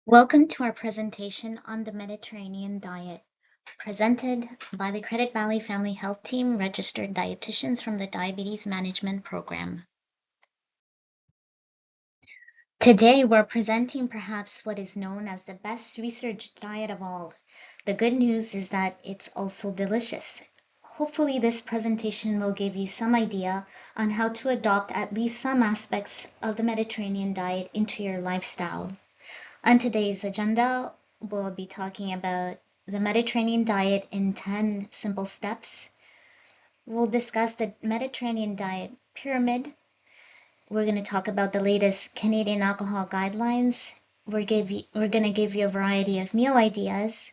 Welcome to our presentation on the Mediterranean diet, presented by the Credit Valley Family Health Team registered dietitians from the Diabetes Management Program. Today, we're presenting perhaps what is known as the best researched diet of all. The good news is that it's also delicious. Hopefully, this presentation will give you some idea on how to adopt at least some aspects of the Mediterranean diet into your lifestyle. On today's agenda, we'll be talking about the Mediterranean diet in 10 simple steps. We'll discuss the Mediterranean diet pyramid. We're going to talk about the latest Canadian alcohol guidelines. We're going to give you a variety of meal ideas.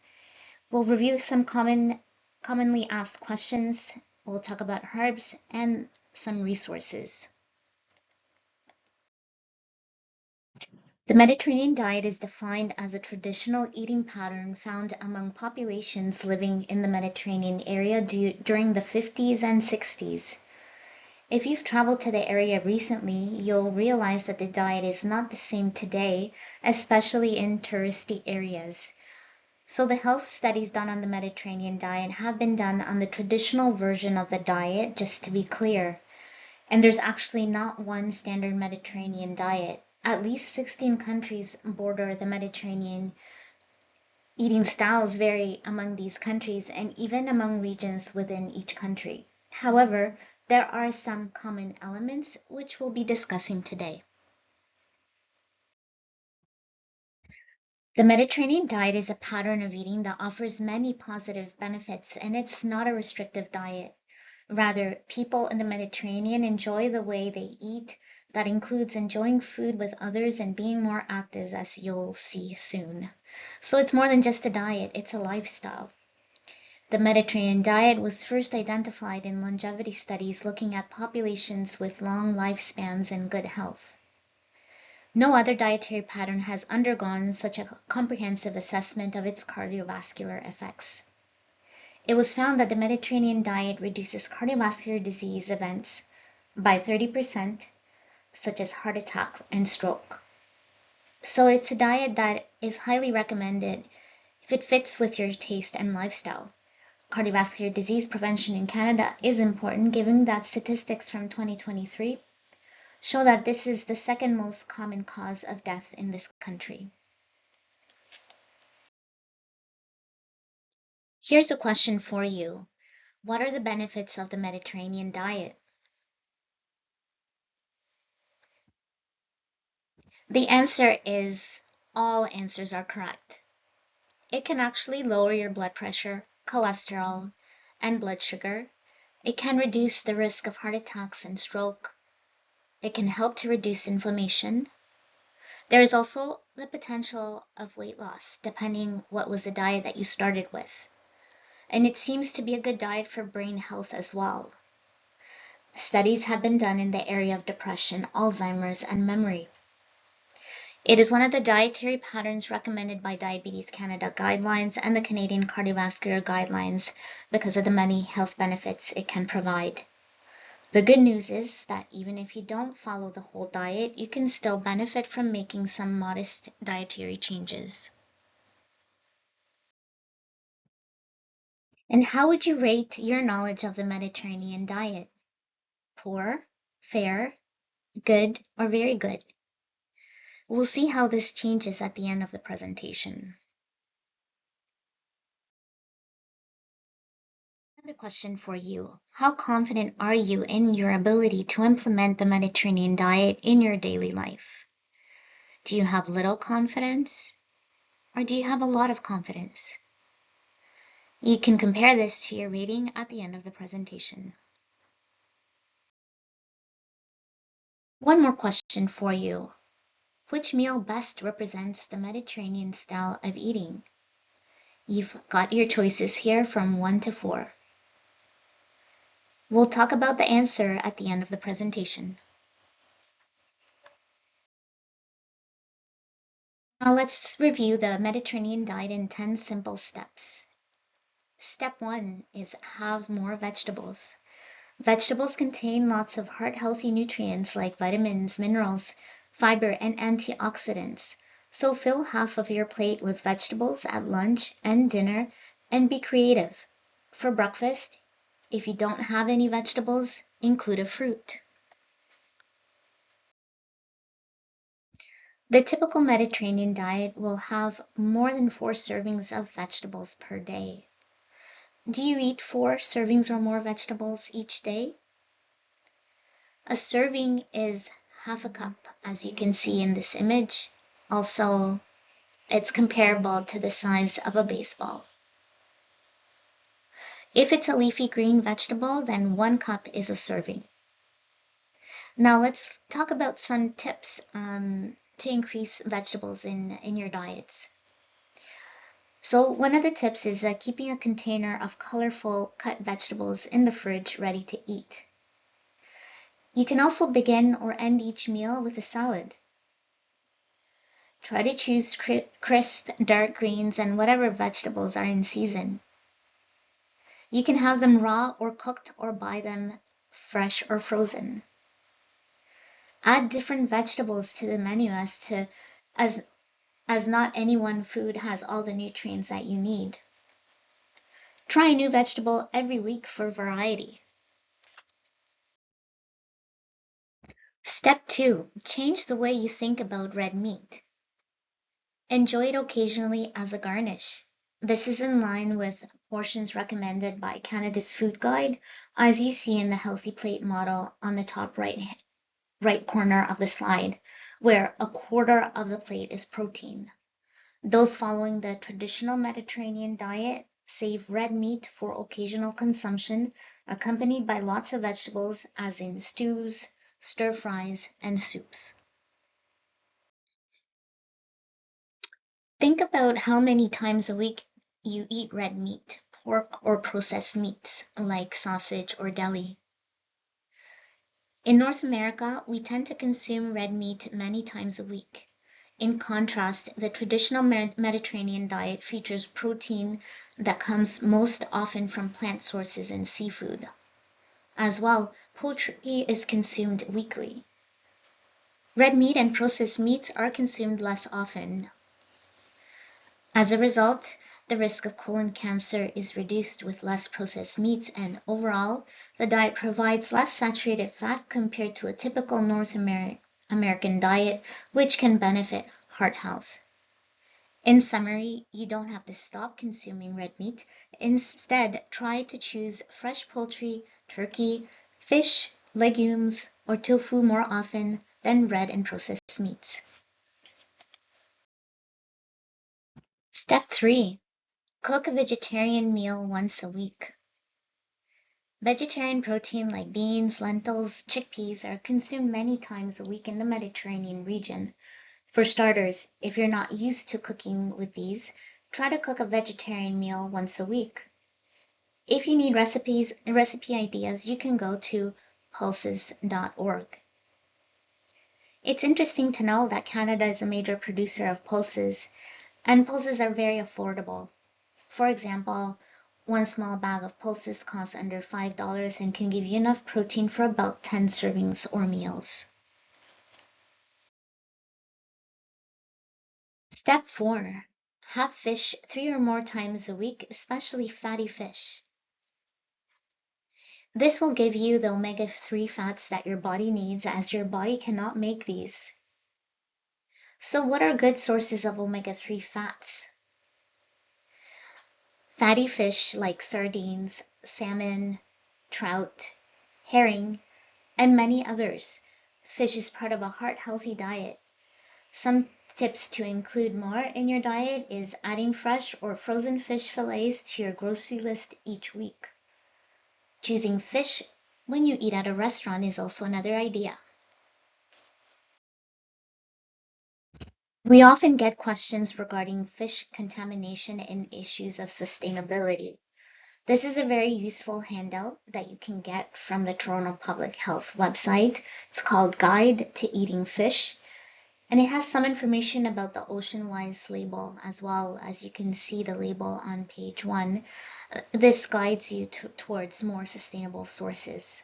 We'll review some commonly asked questions. We'll talk about herbs and some resources. The Mediterranean diet is defined as a traditional eating pattern found among populations living in the Mediterranean area during the 50s and 60s. If you've traveled to the area recently, you'll realize that the diet is not the same today, especially in touristy areas. So the health studies done on the Mediterranean diet have been done on the traditional version of the diet, just to be clear. And there's actually not one standard Mediterranean diet. At least 16 countries border the Mediterranean. Eating styles vary among these countries and even among regions within each country. However, there are some common elements which we'll be discussing today. The Mediterranean diet is a pattern of eating that offers many positive benefits, and it's not a restrictive diet. Rather, people in the Mediterranean enjoy the way they eat. That includes enjoying food with others and being more active, as you'll see soon. So it's more than just a diet, it's a lifestyle. The Mediterranean diet was first identified in longevity studies looking at populations with long lifespans and good health. No other dietary pattern has undergone such a comprehensive assessment of its cardiovascular effects. It was found that the Mediterranean diet reduces cardiovascular disease events by 30%, such as heart attack and stroke. So it's a diet that is highly recommended if it fits with your taste and lifestyle. Cardiovascular disease prevention in Canada is important given that statistics from 2023 show that this is the second most common cause of death in this country. Here's a question for you. What are the benefits of the Mediterranean diet? The answer is all answers are correct. It can actually lower your blood pressure, cholesterol, and blood sugar. It can reduce the risk of heart attacks and stroke. It can help to reduce inflammation. There is also the potential of weight loss, depending what was the diet that you started with. And it seems to be a good diet for brain health as well. Studies have been done in the area of depression, Alzheimer's, and memory. It is one of the dietary patterns recommended by Diabetes Canada guidelines and the Canadian Cardiovascular Guidelines because of the many health benefits it can provide. The good news is that even if you don't follow the whole diet, you can still benefit from making some modest dietary changes. And how would you rate your knowledge of the Mediterranean diet? Poor, fair, good, or very good? We'll see how this changes at the end of the presentation. Another question for you. How confident are you in your ability to implement the Mediterranean diet in your daily life? Do you have little confidence, or do you have a lot of confidence? You can compare this to your rating at the end of the presentation. One more question for you. Which meal best represents the Mediterranean style of eating? You've got your choices here from 1 to 4. We'll talk about the answer at the end of the presentation. Now let's review the Mediterranean diet in 10 simple steps. Step 1 is have more vegetables. Vegetables contain lots of heart-healthy nutrients like vitamins, minerals, fiber, and antioxidants. So fill half of your plate with vegetables at lunch and dinner and be creative. For breakfast, if you don't have any vegetables, include a fruit. The typical Mediterranean diet will have more than 4 servings of vegetables per day. Do you eat 4 servings or more vegetables each day? A serving is half a cup, as you can see in this image. Also, it's comparable to the size of a baseball. If it's a leafy green vegetable, then 1 cup is a serving. Now let's talk about some tips to increase vegetables in your diets. So one of the tips is keeping a container of colorful cut vegetables in the fridge ready to eat. You can also begin or end each meal with a salad. Try to choose crisp, dark greens and whatever vegetables are in season. You can have them raw or cooked or buy them fresh or frozen. Add different vegetables to the menu as not any one food has all the nutrients that you need. Try a new vegetable every week for variety. Step 2. Change the way you think about red meat. Enjoy it occasionally as a garnish. This is in line with portions recommended by Canada's Food Guide, as you see in the healthy plate model on the top right corner of the slide, where a quarter of the plate is protein. Those following the traditional Mediterranean diet save red meat for occasional consumption, accompanied by lots of vegetables, as in stews, stir fries, and soups. Think about how many times a week you eat red meat, pork, or processed meats like sausage or deli. In North America, we tend to consume red meat many times a week. In contrast, the traditional Mediterranean diet features protein that comes most often from plant sources and seafood. As well, poultry is consumed weekly. Red meat and processed meats are consumed less often. As a result, the risk of colon cancer is reduced with less processed meats, and overall, the diet provides less saturated fat compared to a typical North American diet, which can benefit heart health. In summary, you don't have to stop consuming red meat. Instead, try to choose fresh poultry, turkey, fish, legumes, or tofu more often than red and processed meats. Step 3. Cook a vegetarian meal once a week. Vegetarian protein like beans, lentils, chickpeas are consumed many times a week in the Mediterranean region. For starters, if you're not used to cooking with these, try to cook a vegetarian meal once a week. If you need recipe ideas, you can go to pulses.org. It's interesting to know that Canada is a major producer of pulses, and pulses are very affordable. For example, one small bag of pulses costs under $5 and can give you enough protein for about 10 servings or meals. Step 4. Have fish 3 or more times a week, especially fatty fish. This will give you the omega-3 fats that your body needs, as your body cannot make these. So what are good sources of omega-3 fats? Fatty fish like sardines, salmon, trout, herring, and many others. Fish is part of a heart-healthy diet. Some tips to include more in your diet is adding fresh or frozen fish fillets to your grocery list each week. Choosing fish when you eat at a restaurant is also another idea. We often get questions regarding fish contamination and issues of sustainability. This is a very useful handout that you can get from the Toronto Public Health website. It's called Guide to Eating Fish, and it has some information about the OceanWise label as well. As you can see the label on page 1. This guides you towards more sustainable sources.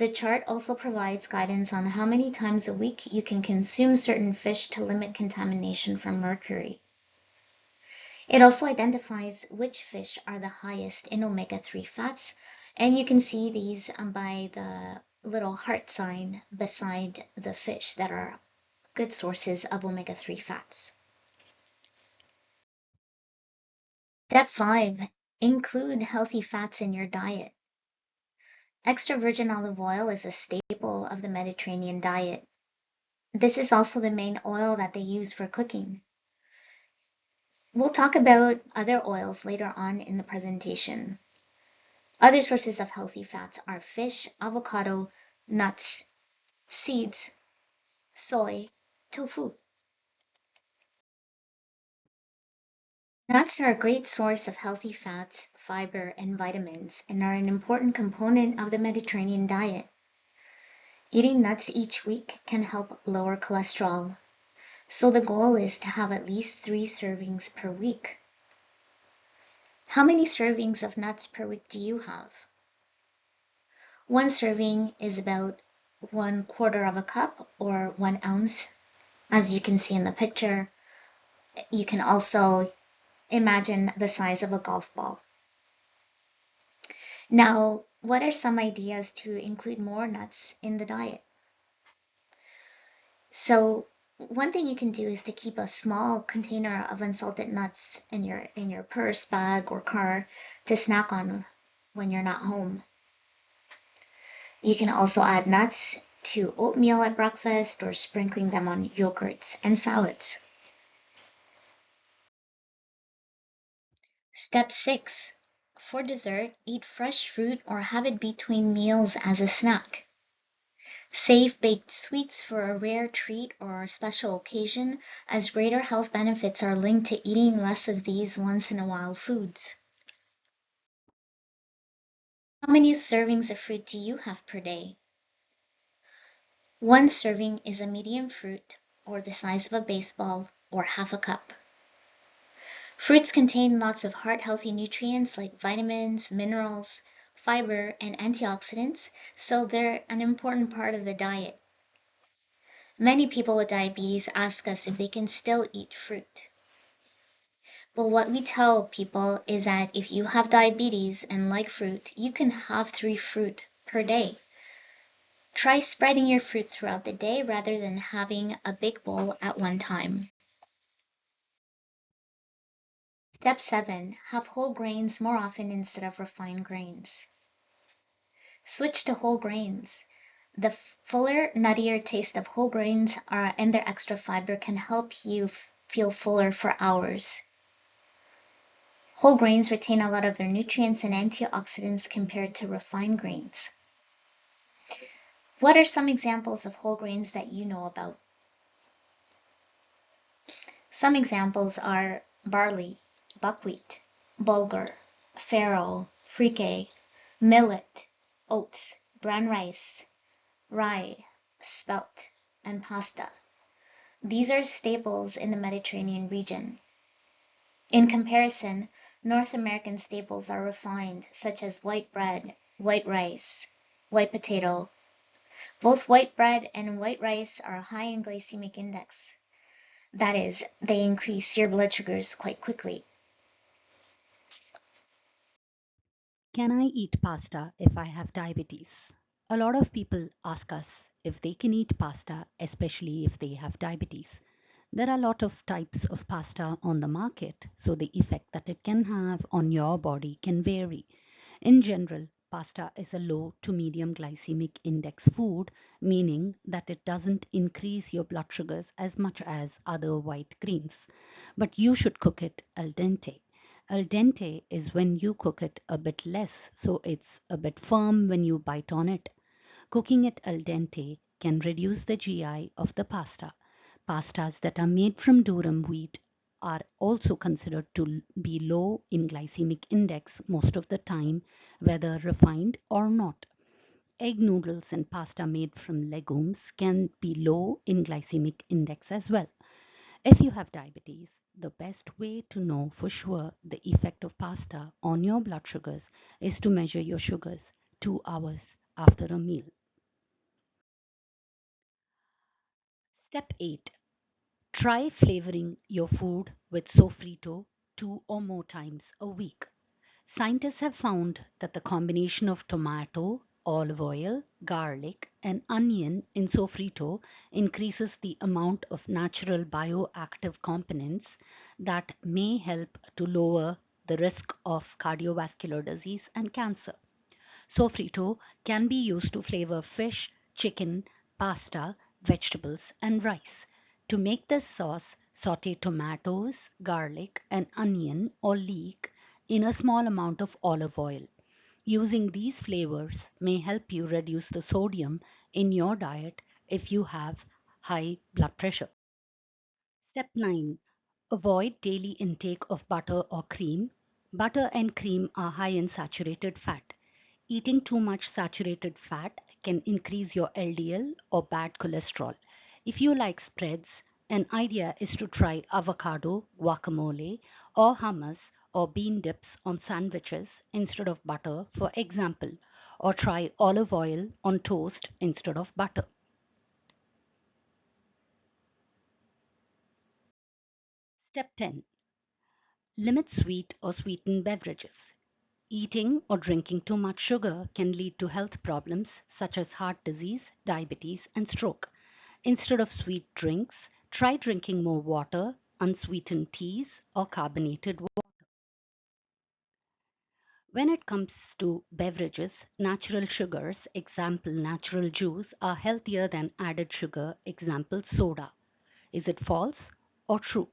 The chart also provides guidance on how many times a week you can consume certain fish to limit contamination from mercury. It also identifies which fish are the highest in omega-3 fats, and you can see these by the little heart sign beside the fish that are good sources of omega-3 fats. Step 5. Include healthy fats in your diet. Extra virgin olive oil is a staple of the Mediterranean diet. This is also the main oil that they use for cooking. We'll talk about other oils later on in the presentation. Other sources of healthy fats are fish, avocado, nuts, seeds, soy, tofu. Nuts are a great source of healthy fats, fiber, and vitamins, and are an important component of the Mediterranean diet. Eating nuts each week can help lower cholesterol, so the goal is to have at least 3 servings per week. How many servings of nuts per week do you have? One serving is about 1/4 of a cup or 1 ounce, as you can see in the picture. You can also imagine the size of a golf ball. Now, what are some ideas to include more nuts in the diet? So, one thing you can do is to keep a small container of unsalted nuts in your purse, bag, or car to snack on when you're not home. You can also add nuts to oatmeal at breakfast or sprinkling them on yogurts and salads. Step 6. For dessert, eat fresh fruit or have it between meals as a snack. Save baked sweets for a rare treat or a special occasion, as greater health benefits are linked to eating less of these once in a while foods. How many servings of fruit do you have per day? One serving is a medium fruit, or the size of a baseball, or half a cup. Fruits contain lots of heart-healthy nutrients like vitamins, minerals, fiber, and antioxidants, so they're an important part of the diet. Many people with diabetes ask us if they can still eat fruit. But what we tell people is that if you have diabetes and like fruit, you can have 3 fruit per day. Try spreading your fruit throughout the day rather than having a big bowl at one time. Step 7. Have whole grains more often instead of refined grains. Switch to whole grains. The fuller, nuttier taste of whole grains and their extra fiber can help you feel fuller for hours. Whole grains retain a lot of their nutrients and antioxidants compared to refined grains. What are some examples of whole grains that you know about? Some examples are barley, buckwheat, bulgur, farro, frike, millet, oats, brown rice, rye, spelt, and pasta. These are staples in the Mediterranean region. In comparison, North American staples are refined, such as white bread, white rice, white potato. Both white bread and white rice are high in glycemic index. That is, they increase your blood sugars quite quickly. Can I eat pasta if I have diabetes? A lot of people ask us if they can eat pasta, especially if they have diabetes. There are a lot of types of pasta on the market, so the effect that it can have on your body can vary. In general, pasta is a low to medium glycemic index food, meaning that it doesn't increase your blood sugars as much as other white greens. But you should cook it al dente. Al dente is when you cook it a bit less, so it's a bit firm when you bite on it. Cooking it al dente can reduce the GI of the pasta. Pastas that are made from durum wheat are also considered to be low in glycemic index most of the time, whether refined or not. Egg noodles and pasta made from legumes can be low in glycemic index as well. If you have diabetes, the best way to know for sure the effect of pasta on your blood sugars is to measure your sugars 2 hours after a meal. Step 8. Try flavoring your food with sofrito 2 or more times a week. Scientists have found that the combination of tomato, olive oil, garlic, and onion in sofrito increases the amount of natural bioactive components that may help to lower the risk of cardiovascular disease and cancer. Sofrito can be used to flavor fish, chicken, pasta, vegetables, and rice. To make this sauce, saute tomatoes, garlic, and onion or leek in a small amount of olive oil. Using these flavors may help you reduce the sodium in your diet if you have high blood pressure. Step 9. Avoid daily intake of butter or cream. Butter and cream are high in saturated fat. Eating too much saturated fat can increase your LDL or bad cholesterol. If you like spreads, an idea is to try avocado, guacamole, or hummus or bean dips on sandwiches instead of butter, for example, or try olive oil on toast instead of butter. Step 10. Limit sweet or sweetened beverages. Eating or drinking too much sugar can lead to health problems such as heart disease, diabetes, and stroke. Instead of sweet drinks, try drinking more water, unsweetened teas, or carbonated water. When it comes to beverages, natural sugars, example natural juice, are healthier than added sugar, example soda. Is it false or true?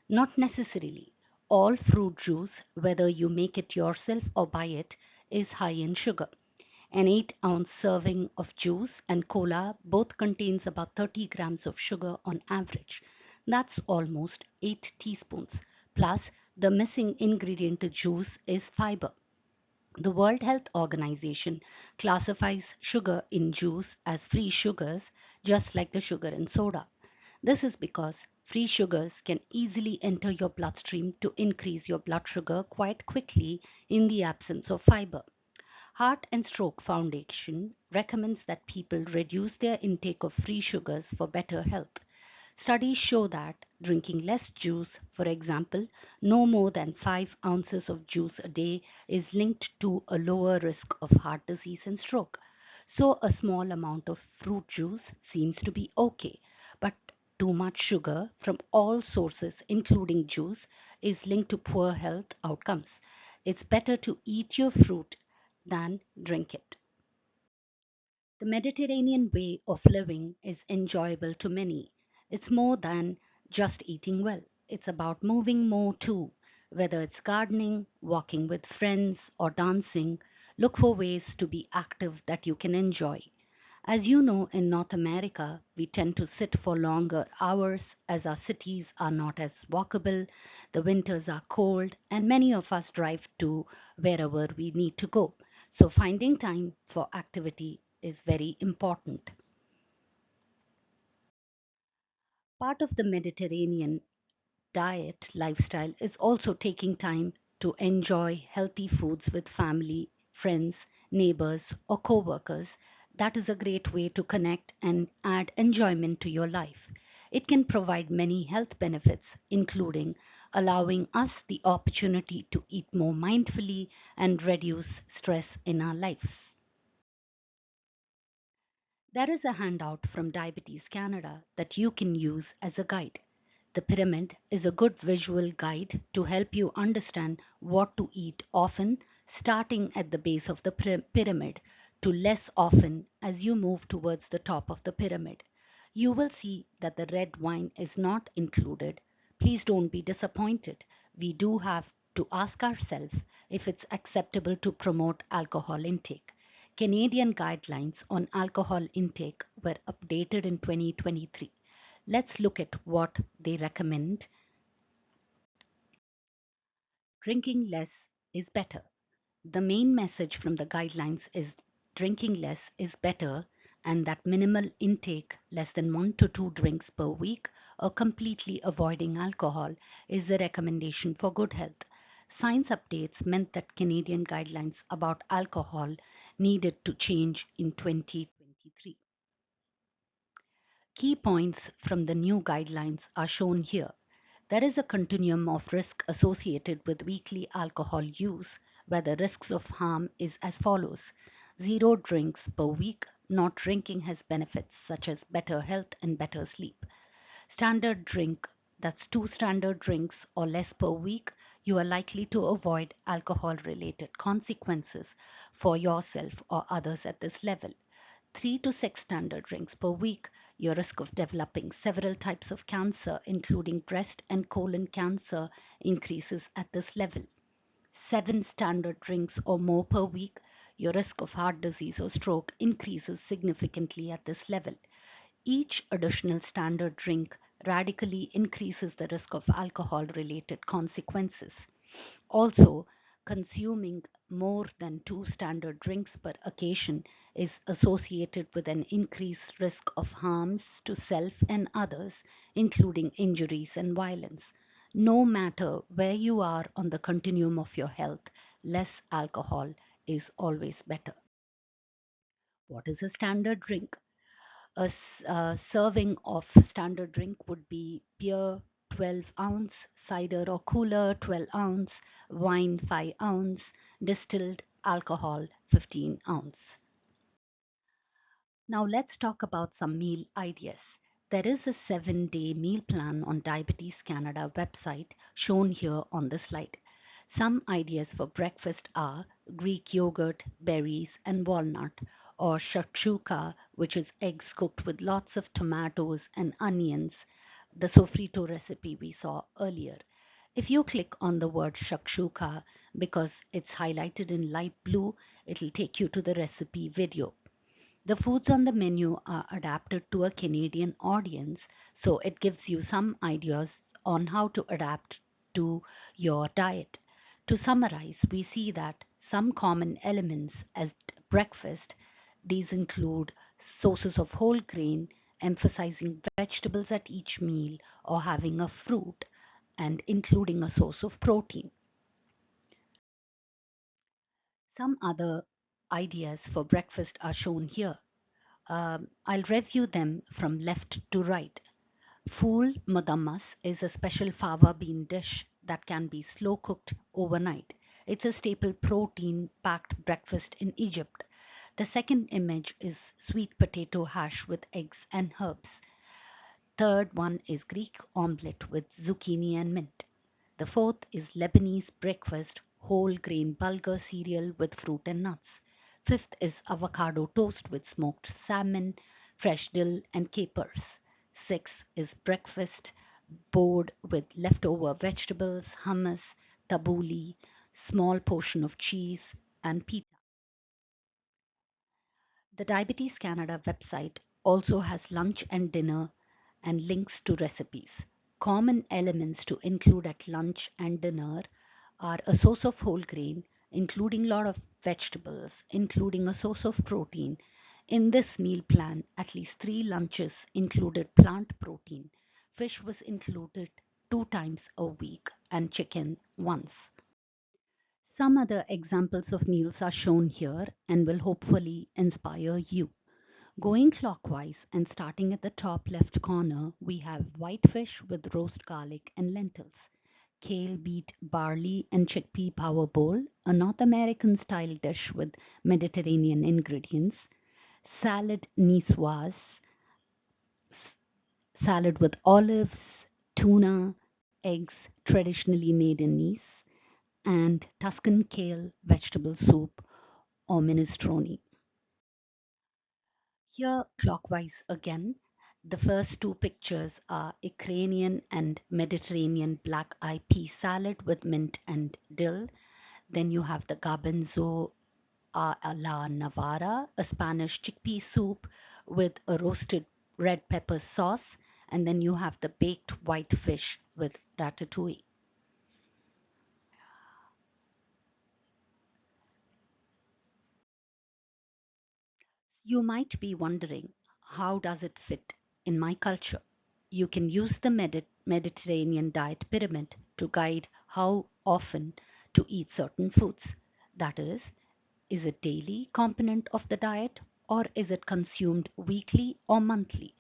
Not necessarily. All fruit juice, whether you make it yourself or buy it, is high in sugar. An 8-ounce serving of juice and cola both contains about 30 grams of sugar on average. That's almost 8 teaspoons. Plus, the missing ingredient to juice is fiber. The World Health Organization classifies sugar in juice as free sugars, just like the sugar in soda. This is because free sugars can easily enter your bloodstream to increase your blood sugar quite quickly in the absence of fiber. Heart and Stroke Foundation recommends that people reduce their intake of free sugars for better health. Studies show that drinking less juice, for example, no more than 5 ounces of juice a day, is linked to a lower risk of heart disease and stroke. So, a small amount of fruit juice seems to be okay, but too much sugar from all sources, including juice, is linked to poor health outcomes. It's better to eat your fruit than drink it. The Mediterranean way of living is enjoyable to many. It's more than just eating well, it's about moving more too. Whether it's gardening, walking with friends, or dancing, look for ways to be active that you can enjoy. As you know, in North America, we tend to sit for longer hours as our cities are not as walkable, the winters are cold, and many of us drive to wherever we need to go. So, finding time for activity is very important. Part of the Mediterranean diet lifestyle is also taking time to enjoy healthy foods with family, friends, neighbors, or coworkers. That is a great way to connect and add enjoyment to your life. It can provide many health benefits, including allowing us the opportunity to eat more mindfully and reduce stress in our lives. There is a handout from Diabetes Canada that you can use as a guide. The pyramid is a good visual guide to help you understand what to eat often, starting at the base of the pyramid to less often as you move towards the top of the pyramid. You will see that the red wine is not included. Please don't be disappointed. We do have to ask ourselves if it's acceptable to promote alcohol intake. Canadian guidelines on alcohol intake were updated in 2023. Let's look at what they recommend. Drinking less is better. The main message from the guidelines is drinking less is better, and that minimal intake, less than 1 to 2 drinks per week, or completely avoiding alcohol, is the recommendation for good health. Science updates meant that Canadian guidelines about alcohol needed to change in 2023. Key points from the new guidelines are shown here. There is a continuum of risk associated with weekly alcohol use, where the risks of harm is as follows. Zero drinks per week. Not drinking has benefits such as better health and better sleep. Standard drink, that's two standard drinks or less per week, you are likely to avoid alcohol related consequences for yourself or others at this level. 3 to 6 standard drinks per week, your risk of developing several types of cancer, including breast and colon cancer, increases at this level. 7 standard drinks or more per week, your risk of heart disease or stroke increases significantly at this level. Each additional standard drink radically increases the risk of alcohol related consequences. Also, consuming more than 2 standard drinks per occasion is associated with an increased risk of harms to self and others, including injuries and violence. No matter where you are on the continuum of your health, less alcohol is always better. What is a standard drink? A serving of standard drink would be beer 12 ounce, cider or cooler 12 ounce, wine 5 ounce, distilled alcohol 15 ounce. Now let's talk about some meal ideas. There is a 7-day meal plan on Diabetes Canada website shown here on the slide. Some ideas for breakfast are Greek yogurt, berries, and walnut, or shakshuka, which is eggs cooked with lots of tomatoes and onions, the sofrito recipe we saw earlier. If you click on the word shakshuka because it's highlighted in light blue, it'll take you to the recipe video. The foods on the menu are adapted to a Canadian audience, so it gives you some ideas on how to adapt to your diet. To summarize, we see that some common elements at breakfast, these include sources of whole grain, emphasizing vegetables at each meal, or having a fruit, and including a source of protein. Some other ideas for breakfast are shown here. I'll review them from left to right. Fool madammas is a special fava bean dish that can be slow cooked overnight. It's a staple protein packed breakfast in Egypt. The second image is sweet potato hash with eggs and herbs. Third one is Greek omelette with zucchini and mint. The fourth is Lebanese breakfast, whole grain bulgur cereal with fruit and nuts. Fifth is avocado toast with smoked salmon, fresh dill, and capers. Sixth is breakfast board with leftover vegetables, hummus, tabbouleh, small portion of cheese, and pita. The Diabetes Canada website also has lunch and dinner and links to recipes. Common elements to include at lunch and dinner are a source of whole grain, including a lot of vegetables, including a source of protein. In this meal plan, at least 3 lunches included plant protein. Fish was included 2 times a week and chicken once. Some other examples of meals are shown here and will hopefully inspire you. Going clockwise and starting at the top left corner, we have white fish with roast garlic and lentils, kale, beet, barley, and chickpea power bowl, a North American style dish with Mediterranean ingredients, salad niçoise, salad with olives, tuna, eggs traditionally made in Nice, and Tuscan kale vegetable soup or minestrone. Here, clockwise again, the first two pictures are Ukrainian and Mediterranean black eye pea salad with mint and dill. Then you have the garbanzo a la Navarra, a Spanish chickpea soup with a roasted red pepper sauce. And then you have the baked white fish with ratatouille. You might be wondering, how does it fit in my culture? You can use the Mediterranean diet pyramid to guide how often to eat certain foods. That is it daily component of the diet or is it consumed weekly or monthly?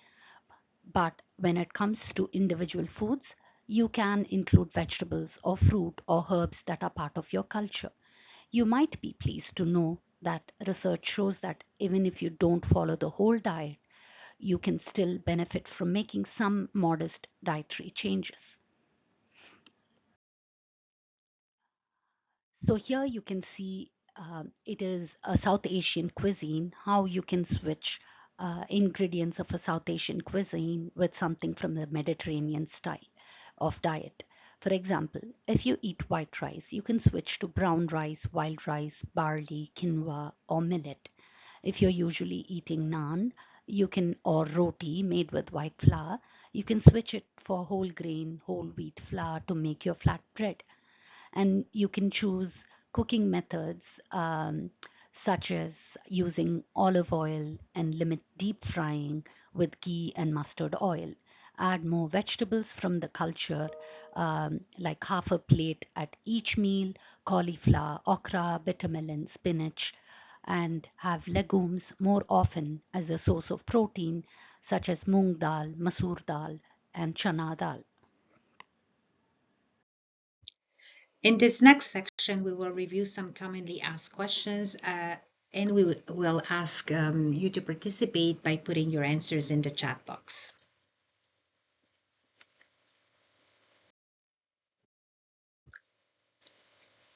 But when it comes to individual foods, you can include vegetables or fruit or herbs that are part of your culture. You might be pleased to know that research shows that even if you don't follow the whole diet, you can still benefit from making some modest dietary changes. So here you can see it is a South Asian cuisine, how you can switch ingredients of a South Asian cuisine with something from the Mediterranean style of diet. For example, if you eat white rice, you can switch to brown rice, wild rice, barley, quinoa, or millet. If you're usually eating naan, you can or roti made with white flour, you can switch it for whole grain, whole wheat flour to make your flat bread. And you can choose cooking methods such as using olive oil and limit deep frying with ghee and mustard oil. Add more vegetables from the culture, like half a plate at each meal, cauliflower, okra, bitter melon, spinach, and have legumes more often as a source of protein, such as moong dal, masoor dal, and chana dal. In this next section, we will review some commonly asked questions, and we will ask you to participate by putting your answers in the chat box.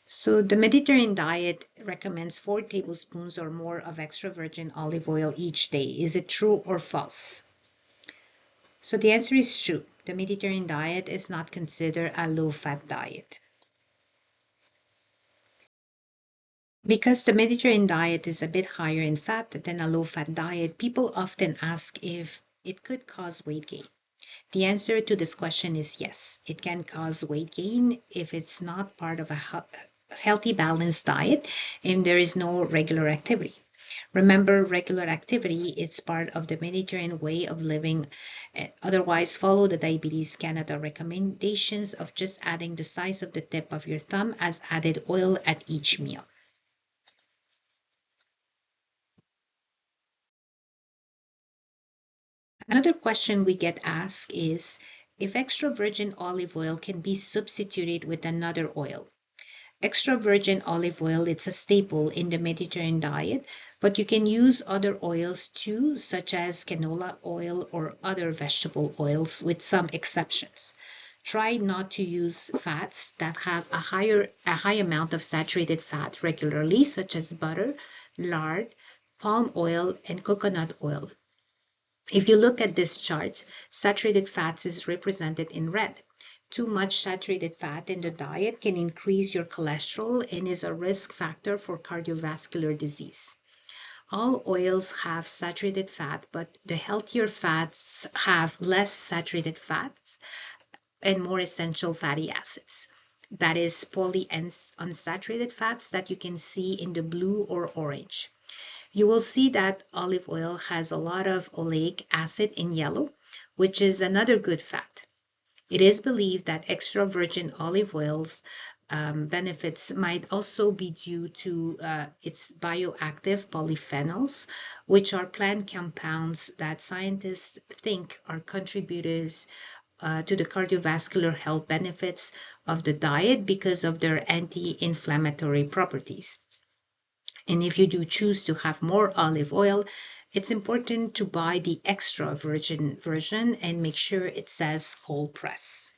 So the Mediterranean diet recommends 4 tablespoons or more of extra virgin olive oil each day. Is it true or false? So the answer is true. The Mediterranean diet is not considered a low-fat diet. Because the Mediterranean diet is a bit higher in fat than a low-fat diet, people often ask if it could cause weight gain. The answer to this question is yes. It can cause weight gain if it's not part of a healthy, balanced diet and there is no regular activity. Remember, regular activity is part of the Mediterranean way of living. Otherwise, follow the Diabetes Canada recommendations of just adding the size of the tip of your thumb as added oil at each meal. Another question we get asked is if extra virgin olive oil can be substituted with another oil. Extra virgin olive oil, it's a staple in the Mediterranean diet, but you can use other oils too, such as canola oil or other vegetable oils with some exceptions. Try not to use fats that have a high amount of saturated fat regularly, such as butter, lard, palm oil, and coconut oil. If you look at this chart, saturated fats is represented in red. Too much saturated fat in the diet can increase your cholesterol and is a risk factor for cardiovascular disease. All oils have saturated fat, but the healthier fats have less saturated fats and more essential fatty acids. That is polyunsaturated fats that you can see in the blue or orange. You will see that olive oil has a lot of oleic acid in yellow, which is another good fat. It is believed that extra virgin olive oil's benefits might also be due to its bioactive polyphenols, which are plant compounds that scientists think are contributors to the cardiovascular health benefits of the diet because of their anti-inflammatory properties. And if you do choose to have more olive oil, it's important to buy the extra virgin version and make sure it says cold press.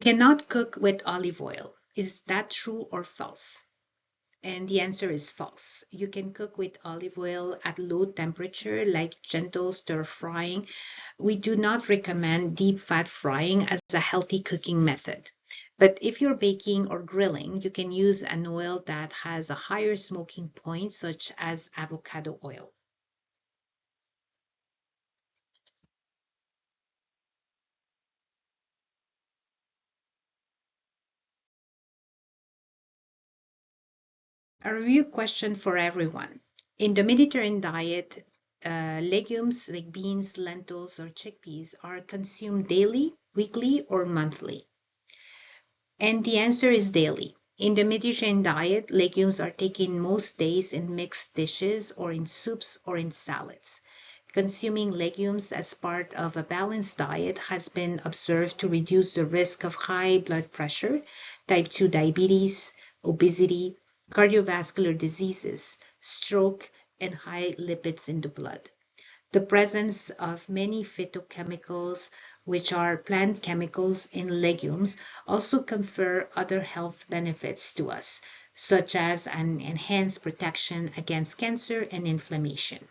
Cannot cook with olive oil. Is that true or false? And the answer is false. You can cook with olive oil at low temperature, like gentle stir frying. We do not recommend deep fat frying as a healthy cooking method. But if you're baking or grilling, you can use an oil that has a higher smoking point, such as avocado oil. A review question for everyone. In the Mediterranean diet, legumes like beans, lentils, or chickpeas are consumed daily, weekly, or monthly. And the answer is daily. In the Mediterranean diet, legumes are taken most days in mixed dishes or in soups or in salads. Consuming legumes as part of a balanced diet has been observed to reduce the risk of high blood pressure, type 2 diabetes, obesity, cardiovascular diseases, stroke, and high lipids in the blood. The presence of many phytochemicals, which are plant chemicals in legumes, also confer other health benefits to us, such as an enhanced protection against cancer and inflammation.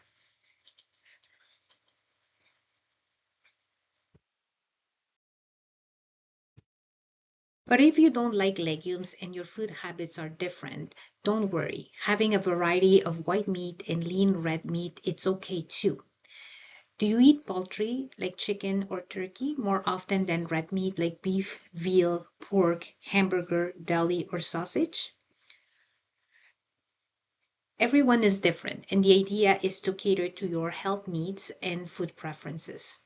But if you don't like legumes and your food habits are different, don't worry. Having a variety of white meat and lean red meat, it's okay too. Do you eat poultry like chicken or turkey more often than red meat like beef, veal, pork, hamburger, deli, or sausage? Everyone is different, and the idea is to cater to your health needs and food preferences.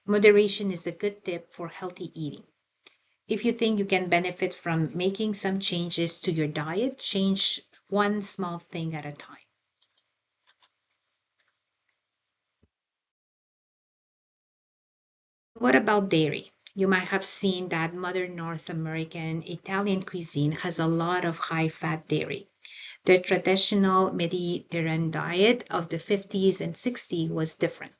Moderation is a good tip for healthy eating. If you think you can benefit from making some changes to your diet, change one small thing at a time. What about dairy? You might have seen that modern North American Italian cuisine has a lot of high-fat dairy. The traditional Mediterranean diet of the 50s and 60s was different.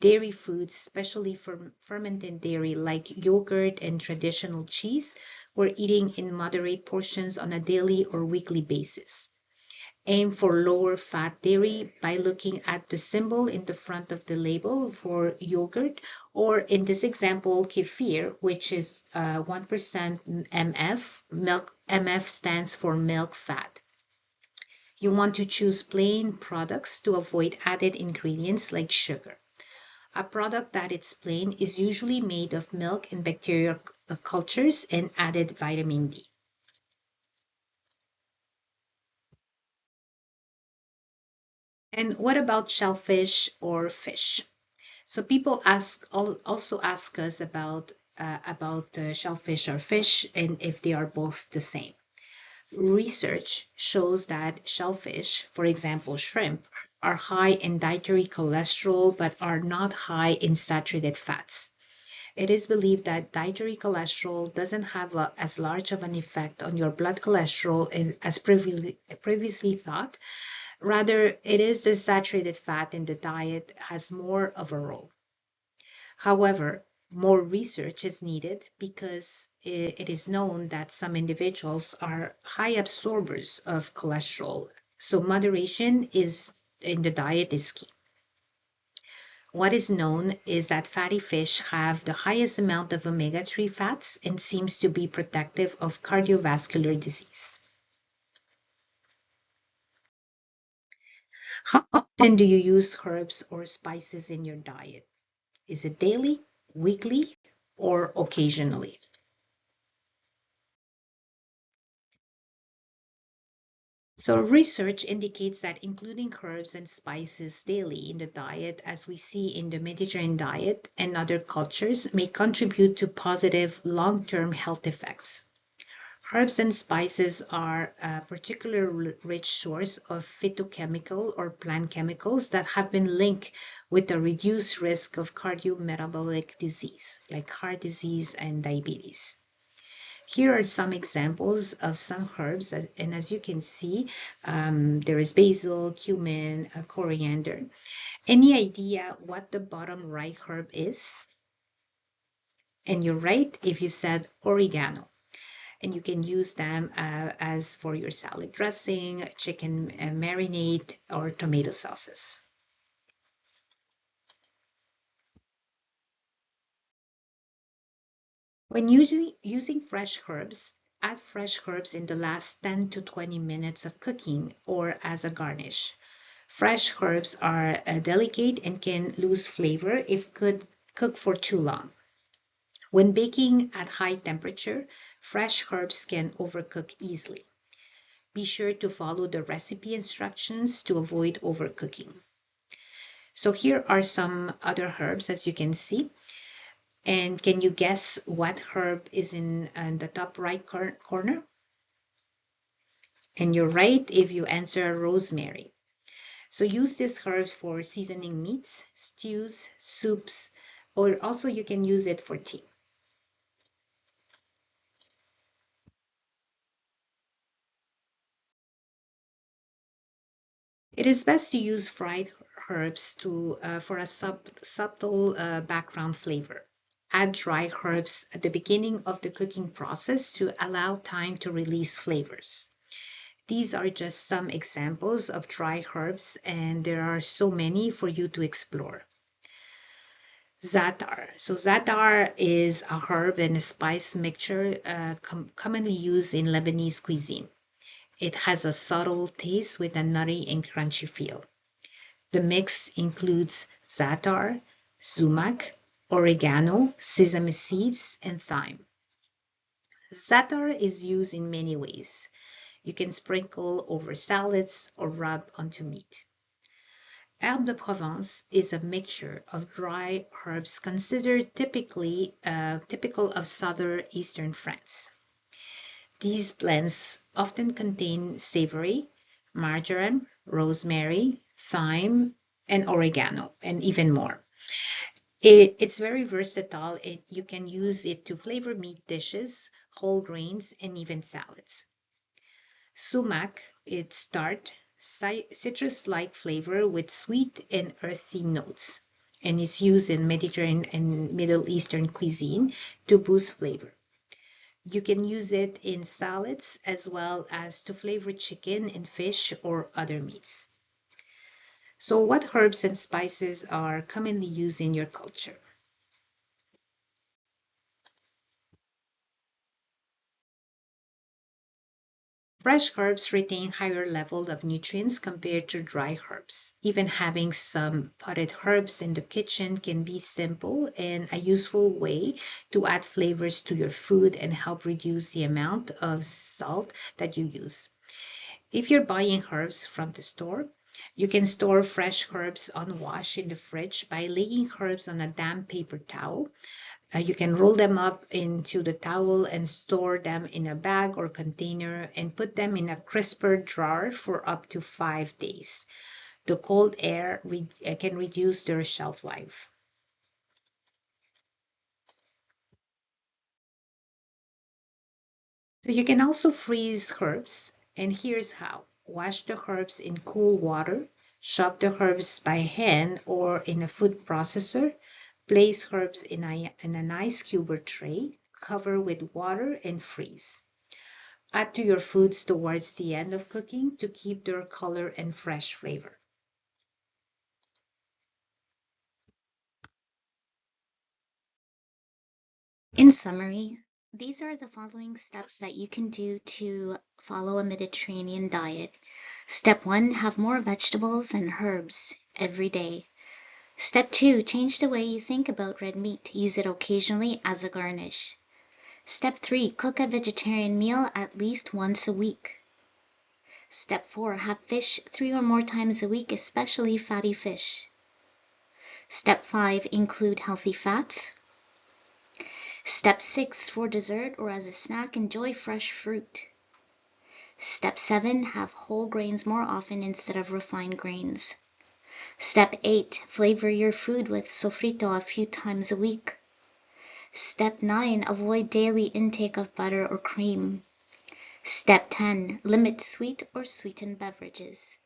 Dairy foods, especially fermented dairy like yogurt and traditional cheese, were eating in moderate portions on a daily or weekly basis. Aim for lower fat dairy by looking at the symbol in the front of the label for yogurt, or in this example, kefir, which is 1% MF. MF stands for milk fat. You want to choose plain products to avoid added ingredients like sugar. A product that is plain is usually made of milk and bacterial cultures and added vitamin D. And what about shellfish or fish? So people also ask us about shellfish or fish and if they are both the same. Research shows that shellfish, for example shrimp, are high in dietary cholesterol but are not high in saturated fats. It is believed that dietary cholesterol doesn't have as large of an effect on your blood cholesterol as previously thought. Rather, it is the saturated fat in the diet has more of a role. However, more research is needed because it is known that some individuals are high absorbers of cholesterol. So moderation in the diet is key. What is known is that fatty fish have the highest amount of omega-3 fats and seems to be protective of cardiovascular disease. How often do you use herbs or spices in your diet? Is it daily, weekly, or occasionally? So research indicates that including herbs and spices daily in the diet, as we see in the Mediterranean diet and other cultures, may contribute to positive long-term health effects. Herbs and spices are a particularly rich source of phytochemical or plant chemicals that have been linked with a reduced risk of cardiometabolic disease, like heart disease and diabetes. Here are some examples of some herbs, and as you can see, there is basil, cumin, coriander. Any idea what the bottom right herb is? And you're right if you said oregano. And you can use them as for your salad dressing, chicken marinade, or tomato sauces. When using fresh herbs, add fresh herbs in the last 10 to 20 minutes of cooking or as a garnish. Fresh herbs are delicate and can lose flavor if cooked for too long. When baking at high temperature, fresh herbs can overcook easily. Be sure to follow the recipe instructions to avoid overcooking. So here are some other herbs as you can see. And can you guess what herb is in the top right corner? And you're right if you answer rosemary. So use this herb for seasoning meats, stews, soups, or also you can use it for tea. It is best to use fried herbs for a subtle background flavor. Add dry herbs at the beginning of the cooking process to allow time to release flavors. These are just some examples of dry herbs, and there are so many for you to explore. Za'atar. So za'atar is a herb and a spice mixture commonly used in Lebanese cuisine. It has a subtle taste with a nutty and crunchy feel. The mix includes za'atar, sumac, oregano, sesame seeds, and thyme. Za'atar is used in many ways. You can sprinkle over salads or rub onto meat. Herbe de Provence is a mixture of dry herbs considered typical of southeastern France. These blends often contain savory, marjoram, rosemary, thyme, and oregano, and even more. It's very versatile. You can use it to flavor meat dishes, whole grains, and even salads. Sumac, it's tart, citrus-like flavor with sweet and earthy notes, and it's used in Mediterranean and Middle Eastern cuisine to boost flavor. You can use it in salads as well as to flavor chicken and fish or other meats. So what herbs and spices are commonly used in your culture? Fresh herbs retain higher level of nutrients compared to dry herbs. Even having some potted herbs in the kitchen can be simple and a useful way to add flavors to your food and help reduce the amount of salt that you use. If you're buying herbs from the store, you can store fresh herbs unwashed in the fridge by laying herbs on a damp paper towel. You can roll them up into the towel and store them in a bag or container and put them in a crisper drawer for up to 5 days. The cold air can reduce their shelf life. So you can also freeze herbs, and here's how. Wash the herbs in cool water, chop the herbs by hand or in a food processor, place herbs in an ice cube or tray, cover with water and freeze. Add to your foods towards the end of cooking to keep their color and fresh flavor. In summary, these are the following steps that you can do to follow a Mediterranean diet. Step 1, have more vegetables and herbs every day. Step 2, change the way you think about red meat. Use it occasionally as a garnish. Step 3, cook a vegetarian meal at least once a week. Step 4, have fish 3 or more times a week, especially fatty fish. Step 5, include healthy fats. Step 6, for dessert or as a snack, enjoy fresh fruit. Step 7, have whole grains more often instead of refined grains. Step 8, flavor your food with sofrito a few times a week. Step 9, avoid daily intake of butter or cream. Step 10, limit sweet or sweetened beverages.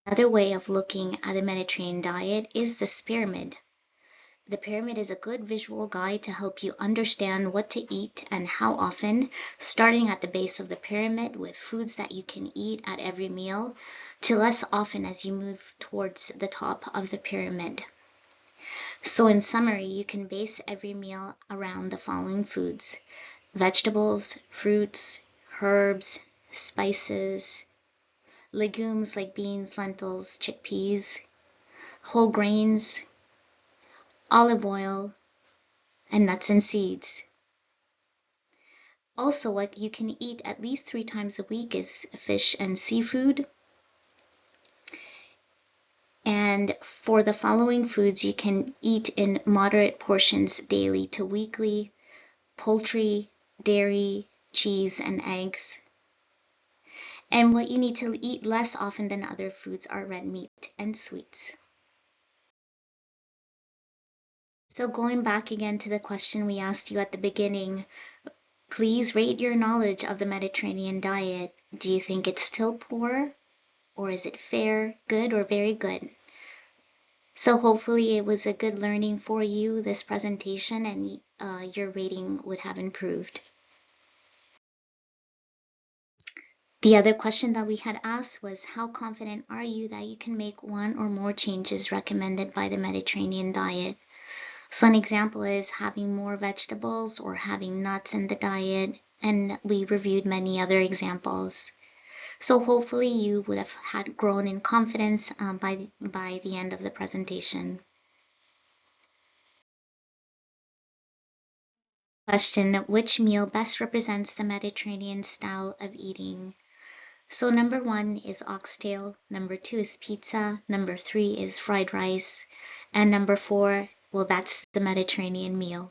Another way of looking at the Mediterranean diet is this pyramid. The pyramid is a good visual guide to help you understand what to eat and how often, starting at the base of the pyramid with foods that you can eat at every meal, to less often as you move towards the top of the pyramid. So in summary, you can base every meal around the following foods: vegetables, fruits, herbs, spices, legumes like beans, lentils, chickpeas, whole grains, olive oil, and nuts and seeds. Also, what you can eat at least 3 times a week is fish and seafood. And for the following foods, you can eat in moderate portions daily to weekly: poultry, dairy, cheese, and eggs. And what you need to eat less often than other foods are red meat and sweets. So going back again to the question we asked you at the beginning, please rate your knowledge of the Mediterranean diet. Do you think it's still poor? Or is it fair, good, or very good? So hopefully it was a good learning for you, this presentation, and your rating would have improved. The other question that we had asked was, how confident are you that you can make one or more changes recommended by the Mediterranean diet? So an example is having more vegetables or having nuts in the diet, and we reviewed many other examples. So hopefully you would have had grown in confidence by the end of the presentation. Question, which meal best represents the Mediterranean style of eating? So number 1 is oxtail, number 2 is pizza, number 3 is fried rice, and number 4, well, that's the Mediterranean meal.